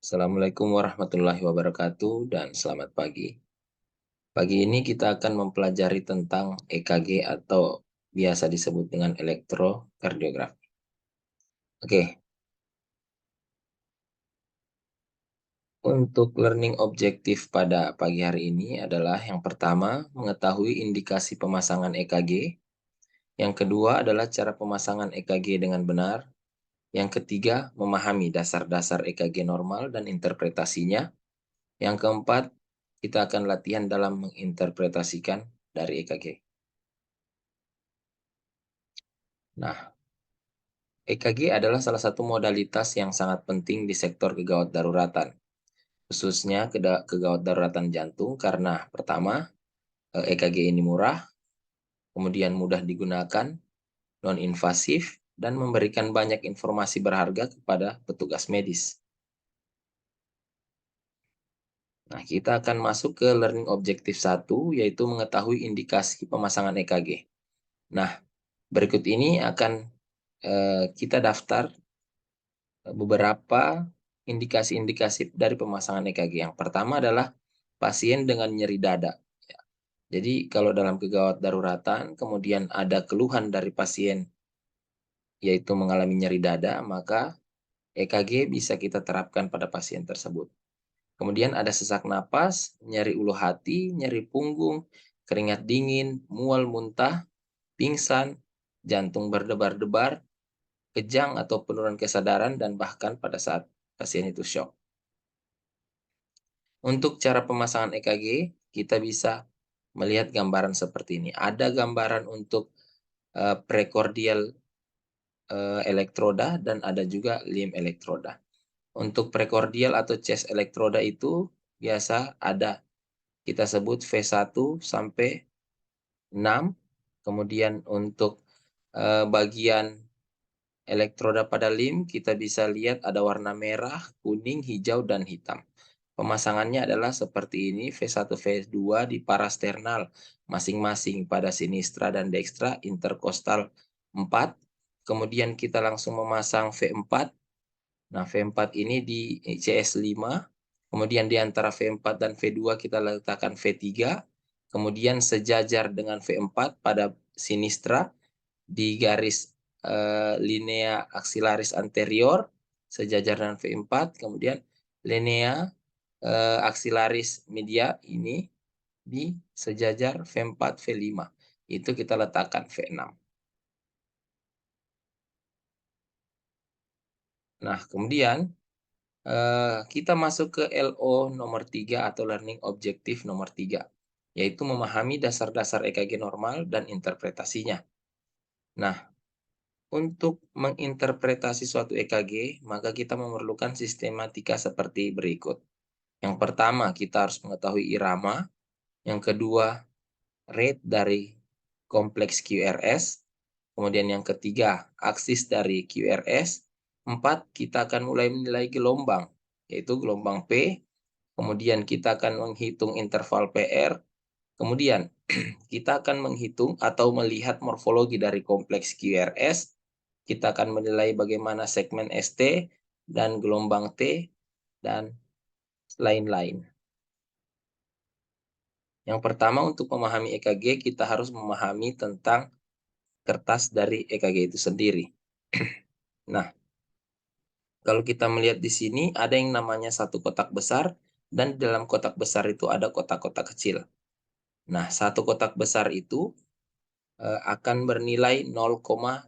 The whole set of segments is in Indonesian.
Assalamualaikum warahmatullahi wabarakatuh dan selamat pagi. Pagi ini kita akan mempelajari tentang EKG atau biasa disebut dengan elektrokardiografi. Oke, untuk learning objektif pada pagi hari ini adalah yang pertama, mengetahui indikasi pemasangan EKG. Yang kedua adalah cara pemasangan EKG dengan benar. Yang ketiga, memahami dasar-dasar EKG normal dan interpretasinya. Yang keempat, kita akan latihan dalam menginterpretasikan dari EKG. Nah, EKG adalah salah satu modalitas yang sangat penting di sektor kegawat daruratan, khususnya kegawat daruratan jantung karena pertama, EKG ini murah, kemudian mudah digunakan, non-invasif, dan memberikan banyak informasi berharga kepada petugas medis. Nah, kita akan masuk ke learning objektif 1, yaitu mengetahui indikasi pemasangan EKG. Nah, berikut ini akan kita daftar beberapa indikasi-indikasi dari pemasangan EKG. Yang pertama adalah pasien dengan nyeri dada. Ya. Jadi kalau dalam kegawat daruratan, kemudian ada keluhan dari pasien, yaitu mengalami nyeri dada, maka EKG bisa kita terapkan pada pasien tersebut. Kemudian ada sesak napas, nyeri ulu hati, nyeri punggung, keringat dingin, mual muntah, pingsan, jantung berdebar-debar, kejang atau penurunan kesadaran, dan bahkan pada saat pasien itu shock. Untuk cara pemasangan EKG, kita bisa melihat gambaran seperti ini. Ada gambaran untuk prekordial elektroda dan ada juga limb elektroda. Untuk prekordial atau chest elektroda itu biasa ada kita sebut V1 sampai 6. Kemudian untuk bagian elektroda pada limb kita bisa lihat ada warna merah, kuning, hijau, dan hitam. Pemasangannya adalah seperti ini, V1, V2 di parasternal masing-masing pada sinistra dan dekstra, interkostal 4. Kemudian kita langsung memasang V4. Nah, V4 ini di CS5. Kemudian di antara V4 dan V2 kita letakkan V3. Kemudian sejajar dengan V4 pada sinistra di garis linea aksilaris anterior sejajar dengan V4. Kemudian linea aksilaris media ini di sejajar V4, V5. Itu kita letakkan V6. Nah, kemudian kita masuk ke LO nomor 3 atau learning objektif nomor 3, yaitu memahami dasar-dasar EKG normal dan interpretasinya. Nah, untuk menginterpretasi suatu EKG, maka kita memerlukan sistematika seperti berikut. Yang pertama, kita harus mengetahui irama. Yang kedua, rate dari kompleks QRS. Kemudian yang ketiga, aksis dari QRS. 4, kita akan mulai menilai gelombang, yaitu gelombang P. Kemudian kita akan menghitung interval PR. Kemudian kita akan menghitung atau melihat morfologi dari kompleks QRS. Kita akan menilai bagaimana segmen ST dan gelombang T dan lain-lain. Yang pertama, untuk memahami EKG, kita harus memahami tentang kertas dari EKG itu sendiri. Nah, kalau kita melihat di sini, ada yang namanya satu kotak besar, dan di dalam kotak besar itu ada kotak-kotak kecil. Nah, satu kotak besar itu akan bernilai 0,2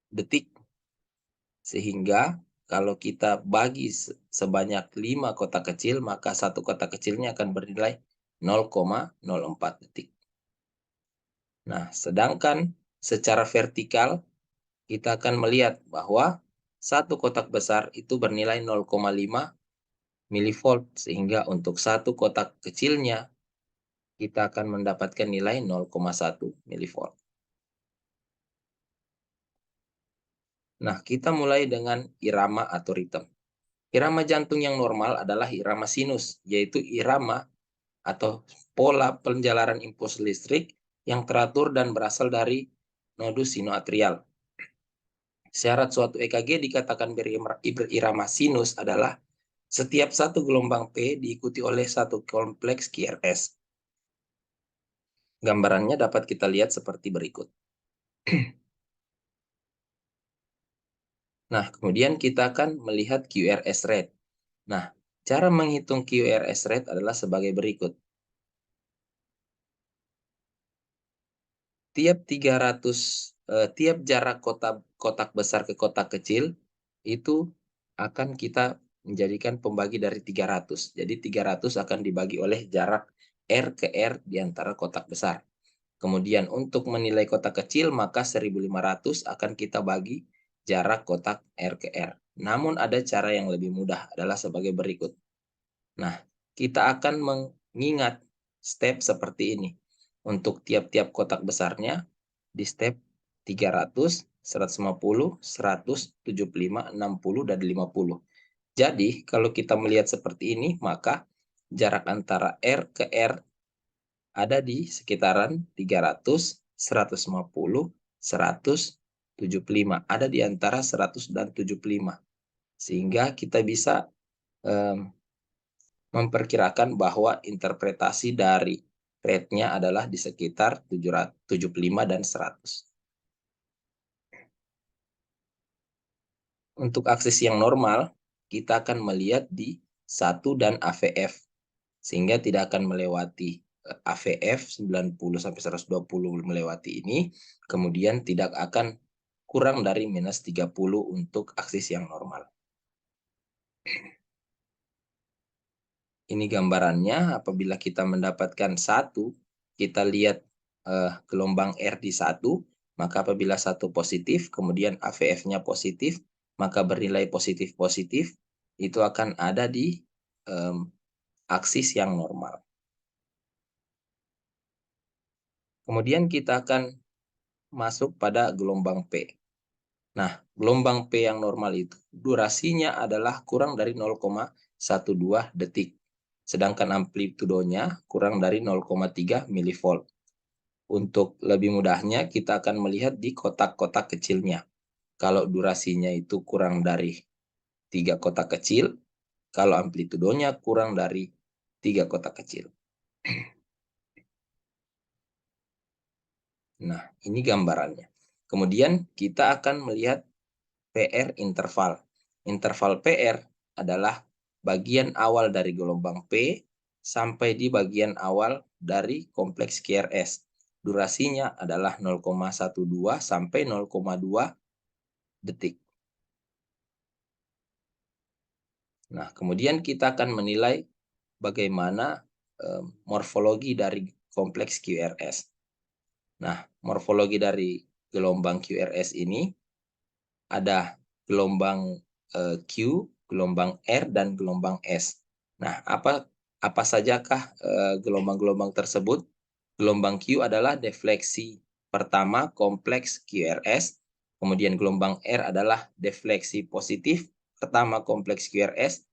detik. Sehingga kalau kita bagi sebanyak 5 kotak kecil, maka satu kotak kecilnya akan bernilai 0,04 detik. Nah, sedangkan secara vertikal, kita akan melihat bahwa satu kotak besar itu bernilai 0,5 milivolt, sehingga untuk satu kotak kecilnya, kita akan mendapatkan nilai 0,1 milivolt. Nah, kita mulai dengan irama atau ritme. Irama jantung yang normal adalah irama sinus, yaitu irama atau pola penjalaran impuls listrik yang teratur dan berasal dari nodus sinoatrial. Syarat suatu EKG dikatakan berirama sinus adalah setiap satu gelombang P diikuti oleh satu kompleks QRS. Gambarannya dapat kita lihat seperti berikut. Nah, kemudian kita akan melihat QRS rate. Nah, cara menghitung QRS rate adalah sebagai berikut. Tiap jarak kotak besar ke kotak kecil itu akan kita menjadikan pembagi dari 300. Jadi 300 akan dibagi oleh jarak R ke R di antara kotak besar. Kemudian untuk menilai kotak kecil maka 1500 akan kita bagi jarak kotak R ke R. Namun ada cara yang lebih mudah adalah sebagai berikut. Nah, kita akan mengingat step seperti ini. Untuk tiap-tiap kotak besarnya di step 300, 150, 100, 75, 60, dan 50. Jadi, kalau kita melihat seperti ini, maka jarak antara R ke R ada di sekitaran 300, 150, 100, 75. Ada di antara 100 dan 75. Sehingga kita bisa memperkirakan bahwa interpretasi dari rate-nya adalah di sekitar 75 dan 100. Untuk aksis yang normal, kita akan melihat di 1 dan AVF, sehingga tidak akan melewati AVF 90 sampai 120 melewati ini, kemudian tidak akan kurang dari minus 30 untuk aksis yang normal. Ini gambarannya, apabila kita mendapatkan 1, kita lihat gelombang R di 1, maka apabila 1 positif, kemudian AVF-nya positif, maka bernilai positif-positif, itu akan ada di aksis yang normal. Kemudian kita akan masuk pada gelombang P. Nah, gelombang P yang normal itu durasinya adalah kurang dari 0,12 detik. Sedangkan amplitudonya kurang dari 0,3 milivolt. Untuk lebih mudahnya, kita akan melihat di kotak-kotak kecilnya. Kalau durasinya itu kurang dari 3 kotak kecil, kalau amplitudonya kurang dari 3 kotak kecil. Nah, ini gambarannya. Kemudian kita akan melihat PR interval. Interval PR adalah bagian awal dari gelombang P sampai di bagian awal dari kompleks QRS. Durasinya adalah 0,12 sampai 0,2 detik. Nah, kemudian kita akan menilai bagaimana morfologi dari kompleks QRS. Nah, morfologi dari gelombang QRS ini ada gelombang Q, gelombang R, dan gelombang S. Nah, apa sajakah gelombang-gelombang tersebut? Gelombang Q adalah defleksi pertama kompleks QRS, kemudian gelombang R adalah defleksi positif pertama kompleks QRS,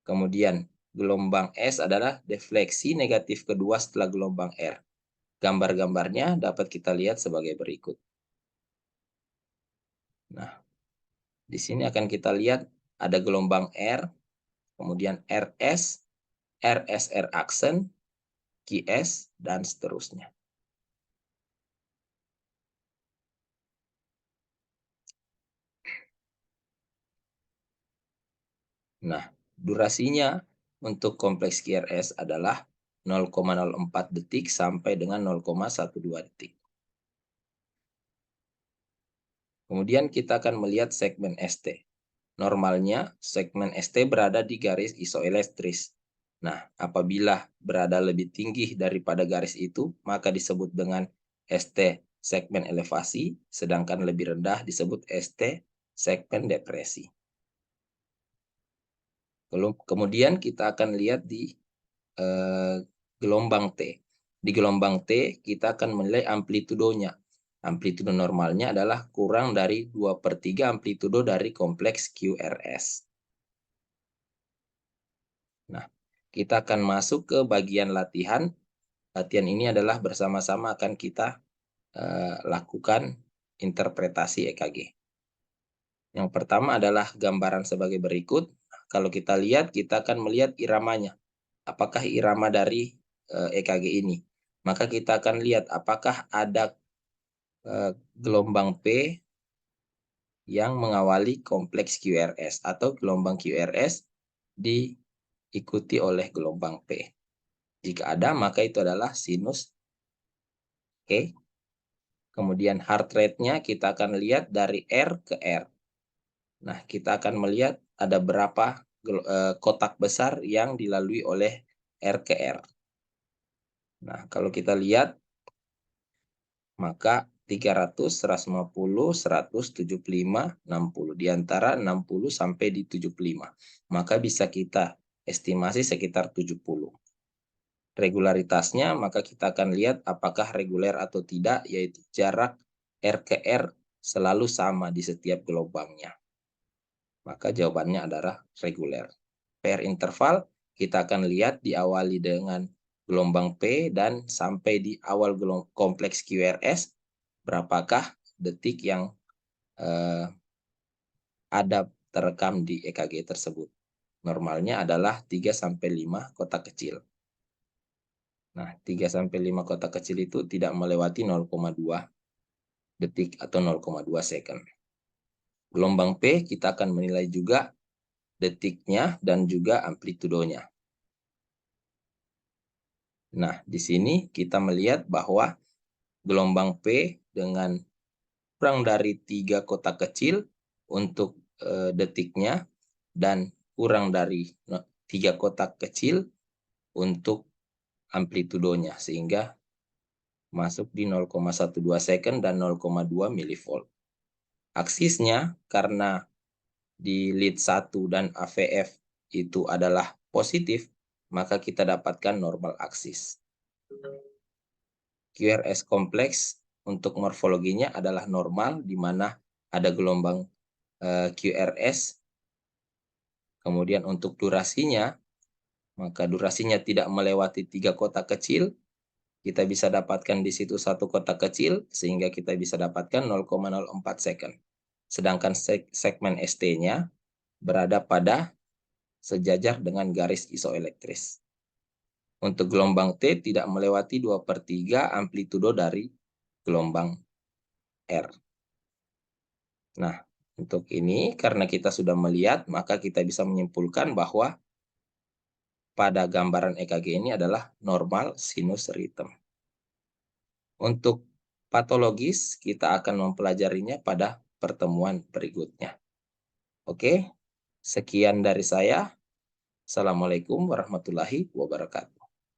kemudian gelombang S adalah defleksi negatif kedua setelah gelombang R. Gambar-gambarnya dapat kita lihat sebagai berikut. Nah, di sini akan kita lihat ada gelombang R, kemudian RS, RSR aksen, QS, dan seterusnya. Nah, durasinya untuk kompleks QRS adalah 0,04 detik sampai dengan 0,12 detik. Kemudian kita akan melihat segmen ST. Normalnya, segmen ST berada di garis isoelektris. Nah, apabila berada lebih tinggi daripada garis itu, maka disebut dengan ST segmen elevasi, sedangkan lebih rendah disebut ST segmen depresi. Kemudian kita akan lihat di gelombang T. Di gelombang T, kita akan menilai amplitudonya. Amplitudo normalnya adalah kurang dari 2/3 amplitudo dari kompleks QRS. Nah, kita akan masuk ke bagian latihan. Latihan ini adalah bersama-sama akan kita lakukan interpretasi EKG. Yang pertama adalah gambaran sebagai berikut. Kalau kita lihat, kita akan melihat iramanya. Apakah irama dari EKG ini? Maka kita akan lihat apakah ada gelombang P yang mengawali kompleks QRS atau gelombang QRS diikuti oleh gelombang P. Jika ada, maka itu adalah sinus. Oke. Kemudian heart rate-nya kita akan lihat dari R ke R. Nah, kita akan melihat ada berapa kotak besar yang dilalui oleh R ke R. Nah, kalau kita lihat, maka 300, 150, 100, 75, 60. Di antara 60 sampai di 75. Maka bisa kita estimasi sekitar 70. Regularitasnya, maka kita akan lihat apakah reguler atau tidak, yaitu jarak R ke R selalu sama di setiap gelombangnya. Maka jawabannya adalah reguler. Per interval, kita akan lihat diawali dengan gelombang P dan sampai di awal kompleks QRS, berapakah detik yang ada terekam di EKG tersebut. Normalnya adalah 3-5 kotak kecil. Nah, 3-5 kotak kecil itu tidak melewati 0,2 detik atau 0,2 second. Gelombang P kita akan menilai juga detiknya dan juga amplitudonya. Nah, di sini kita melihat bahwa gelombang P dengan kurang dari 3 kotak kecil untuk detiknya dan kurang dari 3 kotak kecil untuk amplitudonya, sehingga masuk di 0,12 second dan 0,2 milivolt. Aksisnya, karena di lead 1 dan AVF itu adalah positif, maka kita dapatkan normal aksis. QRS kompleks untuk morfologinya adalah normal, di mana ada gelombang QRS. Kemudian untuk durasinya, maka durasinya tidak melewati 3 kotak kecil. Kita bisa dapatkan di situ 1 kotak kecil, sehingga kita bisa dapatkan 0,04 second. Sedangkan segmen ST-nya berada pada sejajar dengan garis isoelektris. Untuk gelombang T tidak melewati 2/3 amplitudo dari gelombang R. Nah, untuk ini karena kita sudah melihat, maka kita bisa menyimpulkan bahwa pada gambaran EKG ini adalah normal sinus rhythm. Untuk patologis, kita akan mempelajarinya pada pertemuan berikutnya. Oke, sekian dari saya. Assalamualaikum warahmatullahi wabarakatuh.